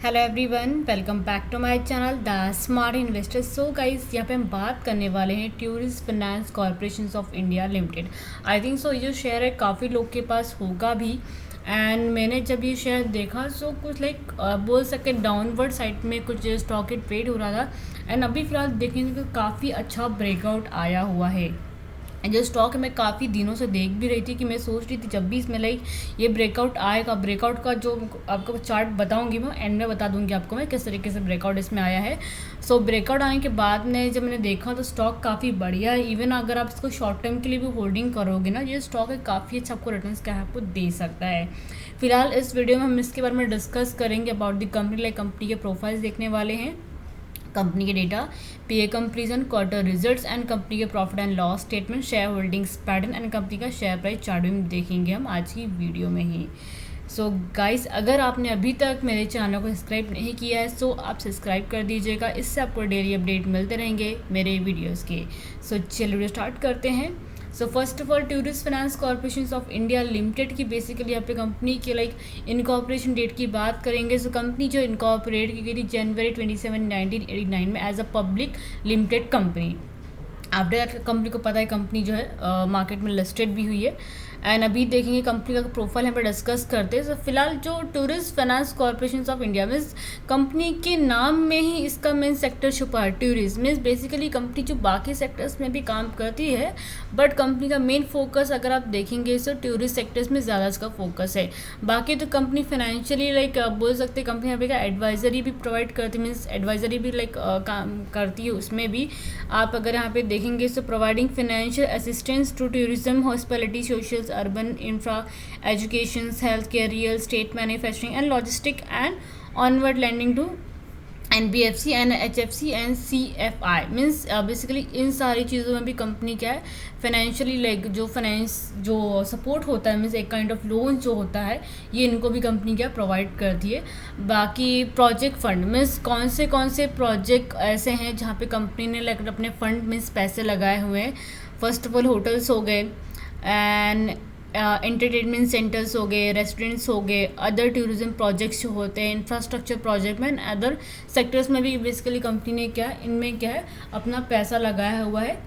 Hello everyone, welcome back to my channel the smart investor. So guys, यहाँ पे हम बात करने वाले हैं tourist finance corporation of India limited. I think so ये जो शेयर है काफ़ी लोग के पास होगा भी। एंड मैंने जब ये शेयर देखा सो कुछ बोल सकते डाउनवर्ड साइड में कुछ स्टॉक ट्रेड हो रहा था। एंड अभी फ़िलहाल देखेंगे तो काफ़ी अच्छा ब्रेकआउट आया हुआ है। जो स्टॉक मैं काफ़ी दिनों से देख भी रही थी कि मैं सोच रही थी जब भी इसमें ये ब्रेकआउट आएगा। ब्रेकआउट का जो आपको चार्ट बताऊंगी मैं एंड में बता दूंगी आपको मैं किस तरीके से ब्रेकआउट इसमें आया है। सो ब्रेकआउट आने के बाद में जब मैंने देखा तो स्टॉक काफ़ी बढ़िया है। इवन अगर आप इसको शॉर्ट टर्म के लिए भी होल्डिंग करोगे ना, ये स्टॉक है काफ़ी अच्छा आपको रिटर्न क्या है आपको दे सकता है। फिलहाल इस वीडियो में हम इसके बारे में डिस्कस करेंगे अबाउट द कंपनी। कंपनी के प्रोफाइल्स देखने वाले हैं, कंपनी के डेटा, पीए comparison, quarter results and company के profit and loss statement, share holdings pattern and company का शेयर प्राइस चार्ट भी देखेंगे हम आज की वीडियो में ही। सो गाइस, अगर आपने अभी तक मेरे चैनल को सब्सक्राइब नहीं किया है सो आप सब्सक्राइब कर दीजिएगा। इससे आपको डेली अपडेट मिलते रहेंगे मेरे वीडियोज़ के। सो चलिए वीडियो स्टार्ट करते हैं। So first of all, tourist finance corporation of India limited की बेसिकली यहाँ पे कंपनी के इनकॉर्पोरेशन डेट की बात करेंगे। सो कंपनी जो इनकॉर्पोरेट की गई थी जनवरी 27, 1989 में as a public limited company. After that company को पता है कंपनी जो है मार्केट में लिस्टेड भी हुई है। एंड अभी देखेंगे कंपनी का प्रोफाइल यहाँ पर डिस्कस करते हैं। सो फिलहाल जो tourist finance corporation of India means company के नाम में ही इसका मेन सेक्टर छुपा है टूरिज्म। मीन्स बेसिकली कंपनी जो बाकी सेक्टर्स में भी काम करती है बट कंपनी का मेन फोकस अगर आप देखेंगे तो टूरिस्ट सेक्टर्स में ज़्यादा इसका फोकस है। बाकी तो कंपनी फाइनेंशियली बोल सकते हैं कंपनी यहाँ पे एडवाइजरी भी प्रोवाइड करती है। मीन्स एडवाइजरी भी काम करती है। उसमें भी आप अगर यहाँ पे देखेंगे तो providing financial assistance to tourism, hospitality, social, urban infra, education, health care, real estate, manufacturing and logistic and onward lending to NBFC and HFC and CFI। Means basically इन सारी चीज़ों में भी कंपनी क्या है फाइनेंशियली जो फाइनेंस जो support होता है मीन्स एक काइंड ऑफ लोन जो होता है ये इनको भी कंपनी क्या प्रोवाइड करती है। बाकी प्रोजेक्ट फंड मीन्स कौन से प्रोजेक्ट ऐसे हैं जहाँ पे कंपनी ने अपने फंड मीन्स पैसे लगाए हुए हैं। फर्स्ट ऑफ ऑल होटल्स हो गए एंड एंटरटेनमेंट सेंटर्स हो गए, रेस्टोरेंट्स हो गए, अदर टूरिज्म प्रोजेक्ट्स जो होते हैं, इंफ्रास्ट्रक्चर प्रोजेक्ट में अदर सेक्टर्स में भी बेसिकली कंपनी ने इनमें अपना पैसा लगाया हुआ है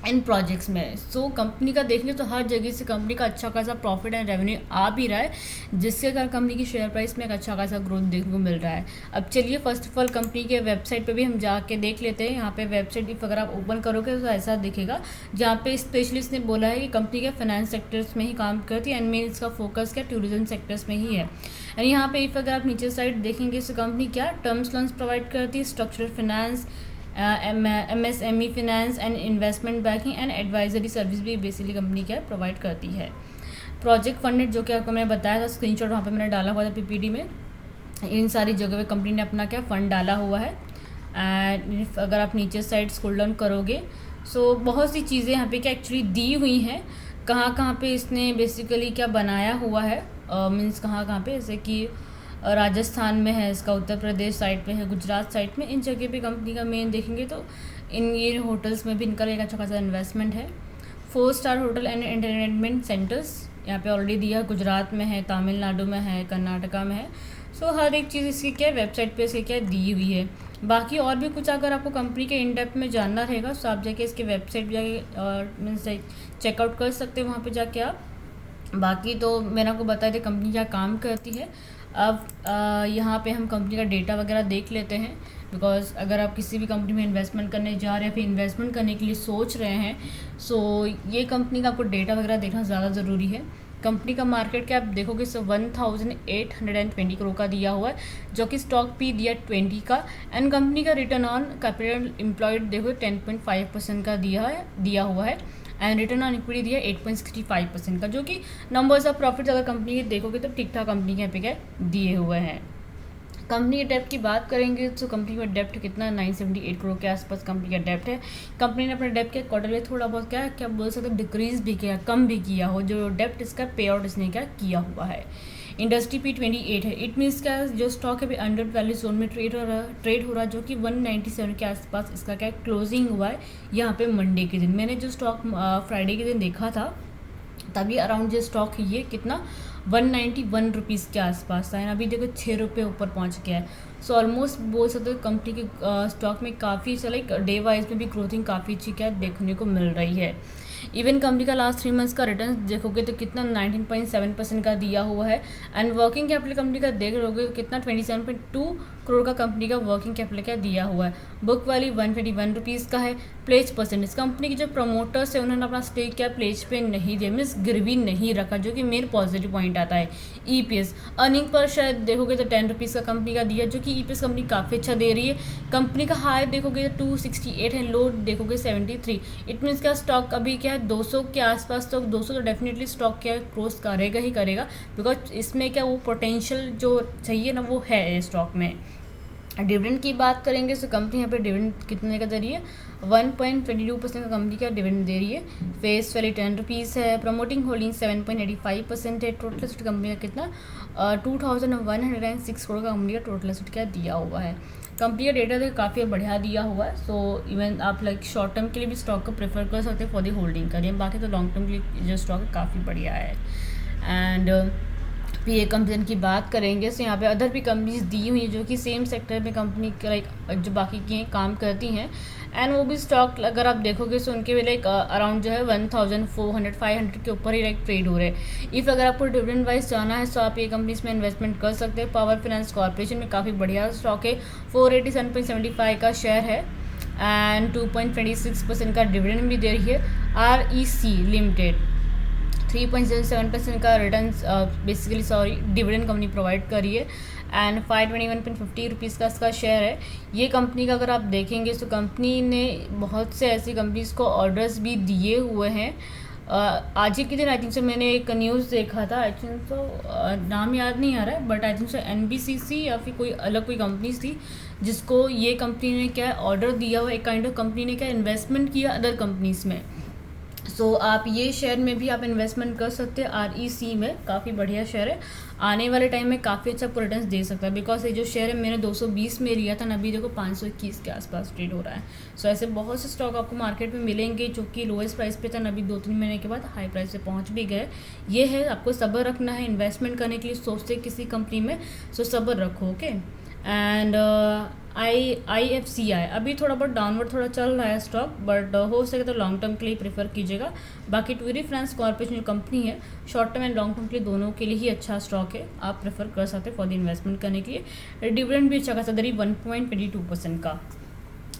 इन प्रोजेक्ट्स में। सो कंपनी का देखेंगे तो हर जगह से कंपनी का अच्छा खासा प्रॉफिट एंड रेवेन्यू आ भी रहा है, जिसके कारण कंपनी की शेयर प्राइस में एक अच्छा खासा ग्रोथ देखने को मिल रहा है। अब चलिए फर्स्ट ऑफ ऑल कंपनी के वेबसाइट पे भी हम जाके देख लेते हैं। यहाँ पे वेबसाइट इफ अगर आप ओपन करोगे तो ऐसा दिखेगा जहाँ पे स्पेशलिस्ट ने बोला है कि कंपनी के फाइनेंस सेक्टर्स में ही काम करती है एंड मेन इसका फोकस टूरिज्म सेक्टर्स में ही है। एंड यहाँ पे इफ अगर आप नीचे साइड देखेंगे तो कंपनी टर्म्स लोन्स प्रोवाइड करती है, structural finance, MSME finance and investment banking and advisory service भी बेसिकली कंपनी प्रोवाइड करती है। प्रोजेक्ट फंडेड जो कि आपको मैंने बताया था, स्क्रीनशॉट वहाँ पे मैंने डाला हुआ था PPT में। इन सारी जगह पे कंपनी ने अपना फंड डाला हुआ है। एंड अगर आप नीचे साइड स्क्रॉल डाउन करोगे सो बहुत सी चीज़ें यहाँ पे एक्चुअली दी हुई हैं, कहाँ पे इसने बेसिकली बनाया हुआ है। मीन्स कहाँ पे, जैसे कि राजस्थान में है इसका, उत्तर प्रदेश साइड में है, गुजरात साइड में, इन जगह पे कंपनी का मेन देखेंगे तो इन ये होटल्स में भी इनका एक अच्छा खासा इन्वेस्टमेंट है। 4 star hotel and entertainment centres यहाँ पे ऑलरेडी दिया, गुजरात में है, तमिलनाडु में है, कर्नाटका में है। सो हर एक चीज़ इसकी वेबसाइट पे इसकी दी हुई है। बाकी और भी कुछ अगर आपको कंपनी के इन डेप्थ में जानना रहेगा तो आप जाके इसके वेबसाइट पर जाके मीन्स चेकआउट कर सकते हैं वहाँ पर जाके आप। बाकी तो मैंने आपको बताया था कंपनी क्या काम करती है। अब यहाँ पे हम कंपनी का डेटा वगैरह देख लेते हैं, बिकॉज अगर आप किसी भी कंपनी में इन्वेस्टमेंट करने जा रहे हैं फिर इन्वेस्टमेंट करने के लिए सोच रहे हैं सो ये कंपनी का आपको डेटा वगैरह देखना ज़्यादा ज़रूरी है। कंपनी का मार्केट कैप देखोगे सो 1820 करोड़ का दिया हुआ है, जो कि स्टॉक भी दिया 20 का। एंड कंपनी का रिटर्न ऑन कैपिटल एम्प्लॉयड देखो 10.5% का दिया हुआ है। एंड रिटर्न ऑन इक्विटी दिया 8.65% का, जो कि नंबर्स ऑफ प्रॉफिट अगर कंपनी के देखोगे तो ठीक ठाक कंपनी के यहाँ पे दिए हुए हैं। कंपनी के डेप्ट की बात करेंगे तो कंपनी का डेप्ट कितना 978 करोड़ के आसपास कंपनी का डेप्ट है। कंपनी ने अपने डेप्ट के क्वार्टर में थोड़ा बहुत क्या बोल सकते हैं डिक्रीज भी किया, कम भी किया हो, जो डेप्ट इसका पे आउट इसने किया हुआ है। इंडस्ट्री P28 है। इट मीन्स जो स्टॉक है अंडर वैल्यू जोन में ट्रेड हो रहा है, जो कि 197 के आसपास इसका क्लोजिंग हुआ है यहाँ पे मंडे के दिन। मैंने जो स्टॉक फ्राइडे के दिन देखा था तभी अराउंड जो स्टॉक है ये कितना 191 रुपीज़ के आसपास था, अभी देखो 6 रुपये ऊपर पहुंच गया है। सो ऑलमोस्ट बोल सकते हो कंपनी के स्टॉक में काफ़ी लाइक डे वाइज में भी ग्रोथिंग काफ़ी अच्छी क्या देखने को मिल रही है। इवन कंपनी का लास्ट 3 मंथ्स का रिटर्न देखोगे तो कितना 19.7% का दिया हुआ है। एंड वर्किंग कैपिटल कंपनी का देख रहोगे तो कितना 27.2 करोड़ का कंपनी का वर्किंग कैपिटल का दिया हुआ है। बुक वैल्यू 121 रुपीज़ का है। प्लेज परसेंटेज कंपनी के जो प्रमोटर्स है उन्होंने अपना स्टेक क्या प्लेज पे नहीं दिया, मीन्स गिरवी नहीं रखा, जो कि मेन पॉजिटिव पॉइंट आता है। ईपीएस अर्निंग पर शायद देखोगे तो 10 रुपीज़ का कंपनी का दिया, जो कि ईपीएस कंपनी काफ़ी अच्छा दे रही है। कंपनी का हाई देखोगे तो 268 है, लो देखोगे 73। इट मीन्स क्या स्टॉक अभी क्या है 200 के आसपास, तो 200 तो डेफिनेटली स्टॉक क्या क्रॉस करेगा ही करेगा, बिकॉज इसमें क्या वो पोटेंशियल जो चाहिए ना वो है स्टॉक में। डिविडेंड की बात करेंगे तो कंपनी यहाँ पे डिविडेंड कितने का दे रही है, 1.22% का कंपनी का डिविडेंड दे रही है। फेस वैल्यू 10 रुपीज़ है। प्रमोटिंग होल्डिंग 7.85% है। टोटल एसेट कंपनी का कितना 2106 करोड़ का कंपनी का टोटल एसेट क्या दिया हुआ है। कंपनी का डेटा तो काफ़ी बढ़िया दिया हुआ है। सो इवन आप लाइक शॉर्ट टर्म के लिए भी स्टॉक को प्रेफर कर सकते हैं फॉर दी होल्डिंग करिए, बाकी तो लॉन्ग टर्म के लिए जो स्टॉक है काफ़ी बढ़िया है। एंड पीए कंपनी की बात करेंगे तो यहाँ पे अदर भी कंपनीज दी हुई हैं जो कि सेम सेक्टर में कंपनी लाइक जो बाकी की काम करती हैं। एंड वो भी स्टॉक अगर आप देखोगे तो उनके भी लाइक अराउंड जो है 1400-500 के ऊपर ही लाइक ट्रेड हो रहे हैं। इफ़ अगर आपको डिविडेंड वाइज जाना है तो आप ये कंपनीज में इन्वेस्टमेंट कर सकते हैं। पावर फाइनेंस कॉर्पोरेशन में काफ़ी बढ़िया स्टॉक है, 487.75 का शेयर है एंड 2.26% का डिविडेंड भी दे रही है। आरईसी लिमिटेड 3.07% का return basically dividend company provide कर रही है एंड 521.50 रुपीज़ का इसका शेयर है। ये कंपनी का अगर आप देखेंगे तो कंपनी ने बहुत से ऐसी कंपनीज़ को ऑर्डर्स भी दिए हुए हैं। आज ही के दिन आई थिंक से मैंने एक न्यूज़ देखा था, आई थिंक तो नाम याद नहीं आ रहा है, बट आई थिंक से एनबीसीसी या फिर कोई अलग कोई कंपनीज थी जिसको ये कंपनी ने क्या ऑर्डर दिया हुआ, एक काइंड ऑफ कंपनी ने क्या इन्वेस्टमेंट किया अदर कंपनीज़ में। सो आप ये शेयर में भी आप इन्वेस्टमेंट कर सकते हैं। आरईसी में काफ़ी बढ़िया शेयर है, आने वाले टाइम में काफ़ी अच्छा रिटर्न दे सकता है, बिकॉज ये जो शेयर है मैंने 220 में लिया था ना, अभी देखो 521 के आसपास ट्रेड हो रहा है। सो ऐसे बहुत से स्टॉक आपको मार्केट में मिलेंगे जो कि लोएस्ट प्राइस पे था ना, अभी 2-3 महीने के बाद हाई प्राइस पे पहुंच भी गए। ये है आपको सब्र रखना है इन्वेस्टमेंट करने के लिए सोचते किसी कंपनी में, सो सब्र रखो। ओके एंड IFCI अभी थोड़ा बहुत डाउनवर्ड थोड़ा चल रहा है स्टॉक, बट हो सके तो लॉन्ग टर्म के लिए प्रेफर कीजिएगा। बाकी ट्यूरी फाइनेंस कॉर्पोरेशन जो कंपनी है short term and long term के लिए दोनों के लिए ही अच्छा स्टॉक है, आप प्रेफर कर सकते हैं फॉर द इन्वेस्टमेंट करने के लिए। डिविडेंड भी अच्छा खासा दे रही 1.22% का।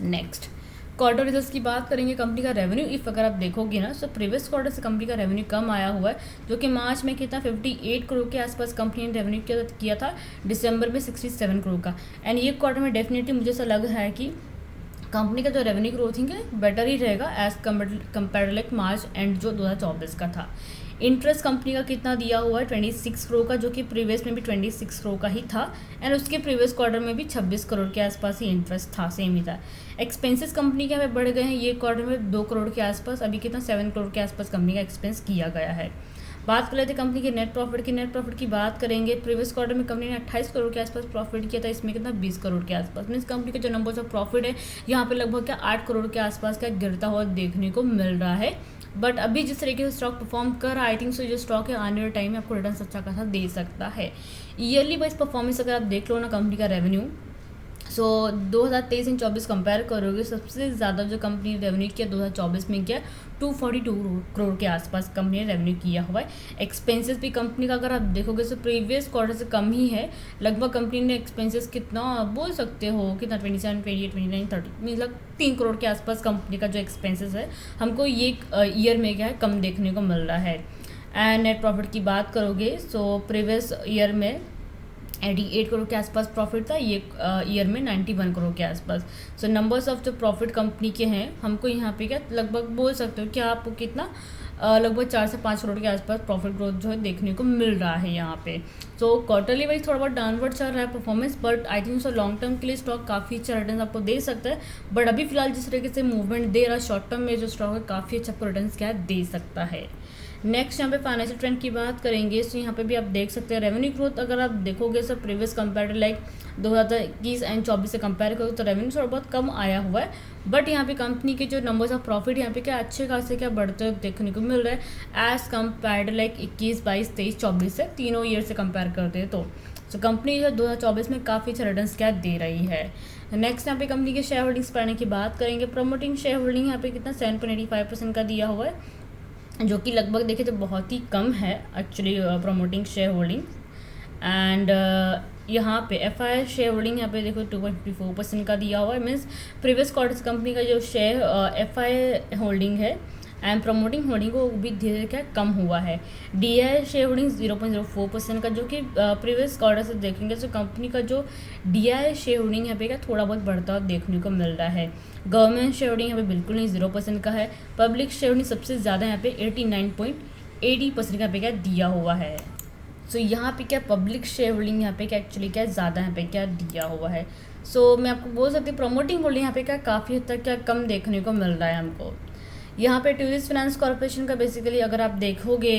नेक्स्ट क्वार्टर रिजल्ट्स की बात करेंगे। कंपनी का रेवेन्यू इफ़ अगर आप देखोगे ना तो प्रीवियस क्वार्टर से कंपनी का रेवेन्यू कम आया हुआ है, जो कि मार्च में कितना 58 करोड़ के आसपास कंपनी ने रेवेन्यू किया था, दिसंबर में 67 करोड़ का। एंड ये क्वार्टर में डेफिनेटली मुझे ऐसा लग रहा है कि कंपनी का जो रेवेन्यू ग्रोथिंग है बेटर ही रहेगा as compare like March end जो 2024 का था। इंटरेस्ट कंपनी का कितना दिया हुआ है 26 करोड़ का, जो कि प्रीवियस में भी 26 करोड़ का ही था एंड उसके प्रीवियस क्वार्टर में भी 26 करोड़ के आसपास ही इंटरेस्ट था, सेम ही था। एक्सपेंसेस कंपनी के हमें बढ़ गए हैं ये क्वार्टर में 2 करोड़ के आसपास, अभी कितना 7 करोड़ के आसपास कंपनी का एक्सपेंस किया गया है। बात कर लेते हैं कंपनी के नेट प्रॉफिट की बात करेंगे। प्रीवियस क्वार्टर में कंपनी ने 28 करोड़ के आसपास प्रॉफिट किया था, इसमें कितना 20 करोड़ के आसपास। मीन्स कंपनी के जो नंबर्स ऑफ प्रॉफिट है यहाँ पे लगभग क्या 8 करोड़ के आसपास का गिरता हुआ देखने को मिल रहा है। बट अभी जिस तरीके से स्टॉक परफॉर्म कर रहा है आई थिंक सो जो स्टॉक है आने वाले टाइम में आपको रिटर्न अच्छा खासा दे सकता है। ईयरली वाइज परफॉर्मेंस अगर आप देख लो ना कंपनी का रेवेन्यू, सो 2023 एंड 24 कंपेयर करोगे सबसे ज़्यादा जो कंपनी ने रेवेन्यू किया 2024 में किया 242 करोड़ के आसपास कंपनी ने रेवेन्यू किया हुआ है। एक्सपेंसेस भी कंपनी का अगर आप देखोगे तो प्रीवियस क्वार्टर से कम ही है, लगभग कंपनी ने एक्सपेंसेस कितना बोल सकते हो कितना 27, 28, 29, 30 मतलब 3 करोड़ के आसपास कंपनी का जो एक्सपेंसेस है हमको ये ईयर में क्या है कम देखने को मिल रहा है। एंड नेट प्रॉफिट की बात करोगे सो प्रीवियस ईयर में 88 करोड़ के आसपास प्रॉफिट था, ये ईयर में 91 करोड़ के आसपास। सो नंबर्स ऑफ जो प्रॉफिट कंपनी के हैं हमको यहाँ पे क्या लगभग बोल सकते हो कि आपको कितना लगभग 4 से 5 करोड़ के आसपास प्रॉफिट ग्रोथ जो है देखने को मिल रहा है यहाँ पे। सो क्वार्टरली वाइज थोड़ा बहुत डाउनवर्ड चल रहा है performance, but I think so long term के लिए स्टॉक काफ़ी अच्छा रिटर्न आपको दे सकता है। बट अभी फिलहाल जिस तरीके से मूवमेंट दे रहा है शॉर्ट टर्म में जो स्टॉक है काफ़ी अच्छा रिटर्न क्या दे सकता है। नेक्स्ट यहाँ पे फाइनेंशियल ट्रेंड की बात करेंगे, तो यहाँ पे भी आप देख सकते हैं रेवेन्यू ग्रोथ अगर आप देखोगे sir previous compare like 2021 and 24 से कंपेयर करो तो रेवेन्यू थोड़ा बहुत कम आया हुआ है, बट यहाँ पे कंपनी के जो नंबर्स ऑफ प्रॉफिट यहाँ पे क्या अच्छे खासे क्या बढ़ते हुए देखने को मिल रहा है एज कम्पेयर्ड लाइक 21, 22, 23, 24 से तीनों ईयर से कंपेयर करते हैं तो कंपनी जो 2024 में काफ़ी अच्छा रिटर्न्स क्या दे रही है। नेक्स्ट यहाँ पे कंपनी के शेयर होल्डिंग्स बढ़ने की बात करेंगे। प्रमोटिंग शेयर होल्डिंग यहाँ पे कितना 7.85% का दिया हुआ है, जो कि लगभग देखे तो बहुत ही कम है actually promoting share holding. And यहाँ पे FII शेयर होल्डिंग यहाँ पे देखो 2.54% का दिया हुआ है, मीन्स प्रीवियस क्वार्टर्स कंपनी का जो शेयर FII होल्डिंग है एंड प्रमोटिंग होल्डिंग को भी धीरे धीरे क्या कम हुआ है। DI शेयर होल्डिंग 0.04% का, जो कि प्रीवियस क्वार्टर से देखेंगे तो कंपनी का जो DI शेयर होल्डिंग यहाँ पे क्या थोड़ा बहुत बढ़ता हुआ देखने को मिल रहा है। गवर्नमेंट शेयर होल्डिंग यहाँ पे बिल्कुल नहीं 0% का है। पब्लिक शेयर होल्डिंग सबसे ज़्यादा यहाँ पे 89.80% का यहाँ पे क्या दिया हुआ है। सो यहाँ पे क्या पब्लिक शेयर होल्डिंग यहाँ पे क्या एक्चुअली क्या ज़्यादा यहाँ पे क्या दिया हुआ है। सो मैं आपको बोल सकती हूँ प्रमोटिंग होल्डिंग यहाँ पे क्या काफ़ी हद तक क्या कम देखने को मिल रहा है हमको। यहाँ पे टूरिस्ट फाइनेंस कॉर्पोरेशन का बेसिकली अगर आप देखोगे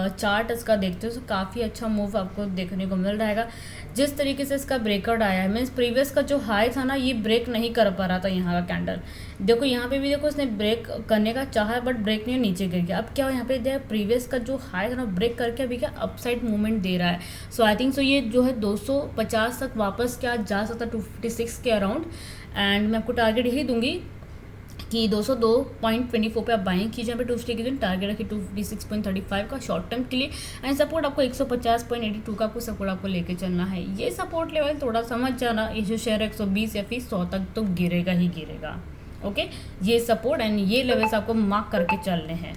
चार्ट इसका देखते हो तो काफ़ी अच्छा मूव आपको देखने को मिल रहेगा। जिस तरीके से इसका ब्रेकआउट आया है, मीन्स प्रीवियस का जो हाई था ना ये ब्रेक नहीं कर पा रहा था यहाँ का कैंडल। देखो यहाँ पे भी देखो इसने ब्रेक करने का चाहा बट ब्रेक नहीं, नीचे गिर गया। अब क्या हो यहाँ पे देखा प्रीवियस का जो हाई था ना ब्रेक करके अभी क्या अपसाइड मूवमेंट दे रहा है। सो आई थिंक सो ये जो है 250 तक वापस क्या जा सकता 256 के अराउंड। एंड मैं आपको टारगेट यही दूंगी कि 202.24 पे आप बाइंग कीजिए। यहाँ पे 2 स्टे की टारगेट रखिए 256.35 का शॉर्ट टर्म के लिए। एंड सपोर्ट आपको 150.82 का आपको सपोर्ट आपको लेके चलना है। ये सपोर्ट लेवल थोड़ा समझ जाना, ये जो शेयर 120 या फिर 100 तक तो गिरेगा ही गिरेगा। ओके, ये सपोर्ट एंड ये लेवल्स आपको मार्क करके चलने हैं।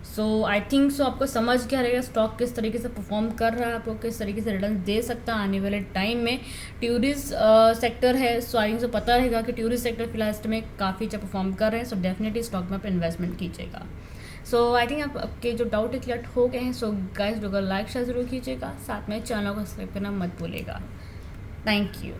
सो आई थिंक सो आपको समझ गया रहेगा स्टॉक किस तरीके से परफॉर्म कर रहा है, आपको किस तरीके से रिटर्न दे सकता है आने वाले टाइम में। टूरिस्ट सेक्टर है, सो आई थिंक सो पता रहेगा कि टूरिस्ट सेक्टर फिलहाल में काफ़ी अच्छा परफॉर्म कर रहे हैं। सो डेफिनेटली स्टॉक में आप इन्वेस्टमेंट कीजिएगा। सो आई थिंक आपके जो डाउट है क्लियर हो गए हैं। सो गाइस लोग लाइक शेयर जरूर कीजिएगा, साथ में चैनल को सब्सक्राइब करना मत भूलिएगा। Thank you.